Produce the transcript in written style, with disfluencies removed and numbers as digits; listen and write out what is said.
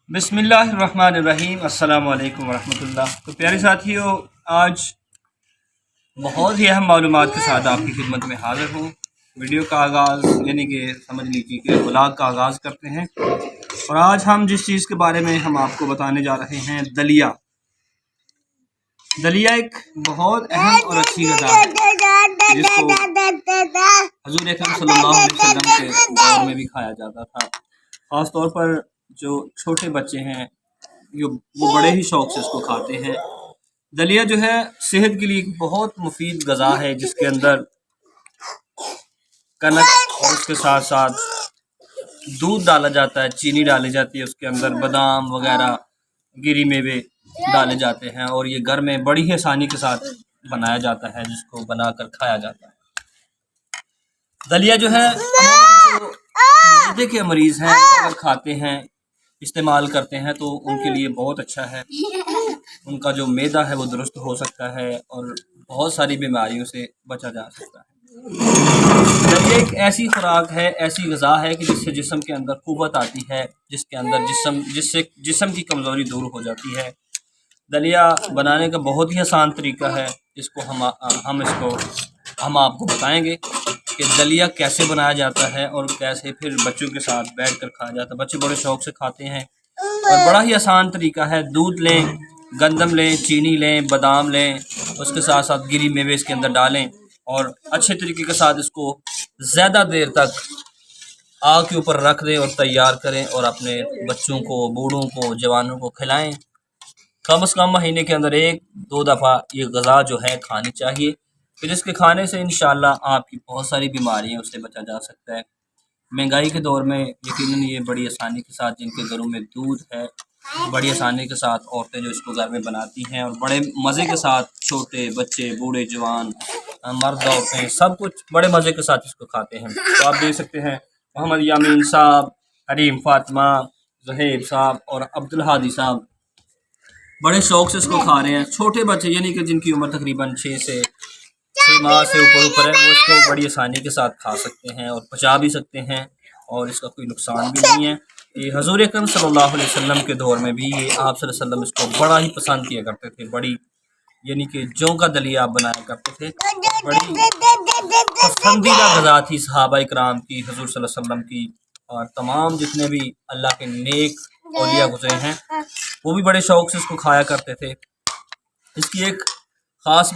बिस्मिल्लाहिर्रहमानिर्रहीम। अस्सलाम वालेकुम वरहमतुल्लाह। तो प्यारे साथियों, आज बहुत ही अहम मालूमात के साथ आपकी खिदमत में हाज़िर हूँ। वीडियो का आगाज़ यानी कि समझ लीजिए कि व्लॉग का आगाज़ करते हैं। और आज हम जिस चीज़ के बारे में हम आपको बताने जा रहे हैं, दलिया। दलिया एक बहुत अहम और अच्छी ग़िज़ा है जिसको हुज़ूर अकरम सल्लल्लाहु अलैहि वसल्लम के दौर में भी खाया जाता था। ख़ास तौर पर जो छोटे बच्चे हैं वो बड़े ही शौक़ से इसको खाते हैं। दलिया जो है सेहत के लिए बहुत मुफीद ग़िज़ा है, जिसके अंदर कनक और उसके साथ साथ दूध डाला जाता है, चीनी डाली जाती है, उसके अंदर बादाम वगैरह गिरी मेवे डाले जाते हैं और ये घर में बड़ी ही आसानी के साथ बनाया जाता है, जिसको बनाकर खाया जाता है। दलिया जो है जो मैदे के मरीज़ हैं अगर खाते हैं, इस्तेमाल करते हैं तो उनके लिए बहुत अच्छा है। उनका जो मैदा है वो दुरुस्त हो सकता है और बहुत सारी बीमारियों से बचा जा सकता है। दलिया एक ऐसी खुराक है, ऐसी ग़िज़ा है कि जिससे जिस्म के अंदर क़ुव्वत आती है, जिसके अंदर जिससे जिस्म की कमज़ोरी दूर हो जाती है। दलिया बनाने का बहुत ही आसान तरीका है। इसको हम आपको बताएंगे कि दलिया कैसे बनाया जाता है और कैसे फिर बच्चों के साथ बैठकर खाया जाता है। बच्चे बड़े शौक़ से खाते हैं और बड़ा ही आसान तरीका है। दूध लें, गंदम लें, चीनी लें, बादाम लें, उसके साथ साथ गिरी मेवे इसके अंदर डालें और अच्छे तरीके के साथ इसको ज़्यादा देर तक आग के ऊपर रख दें और तैयार करें और अपने बच्चों को, बूढ़ों को, जवानों को खिलाएं। कम से कम महीने के अंदर 1-2 दफ़ा ये ग़िज़ा जो है खानी चाहिए, फिर इसके खाने से इंशाअल्लाह आपकी बहुत सारी बीमारियाँ उससे बचा जा सकता है। महंगाई के दौर में यकीनन ये बड़ी आसानी के साथ, जिनके घरों में दूध है, बड़ी आसानी के साथ औरतें जो इसको घर में बनाती हैं और बड़े मज़े के साथ छोटे बच्चे, बूढ़े, जवान, मर्द, औरतें सब कुछ बड़े मज़े के साथ इसको खाते हैं। तो आप देख सकते हैं मोहम्मद यामीन साहब, हरीम फातिमा, ज़ुहैब साहब और अब्दुल हादी साहब बड़े शौक़ से इसको खा रहे हैं। छोटे बच्चे यानी कि जिनकी उम्र तकरीबन 6 माह से ऊपर है, वो इसको बड़ी आसानी के साथ खा सकते हैं और पचा भी सकते हैं और इसका कोई नुकसान भी नहीं है। ये हुज़ूर अकरम सल्लल्लाहु अलैहि वसल्लम के दौर में भी ये आप सल्लल्लाहु अलैहि वसल्लम इसको बड़ा ही पसंद किया करते थे। बड़ी यानी कि जौ का दलिया आप बनाया करते थे। बड़ी पसंदीदा ग़िज़ा थी सहाबा इकराम की, हुज़ूर सल्लल्लाहु अलैहि वसल्लम की, और तमाम जितने भी अल्लाह के नेक औलिया गुज़रे हैं वो भी बड़े शौक़ से इसको खाया करते थे। इसकी एक ख़ास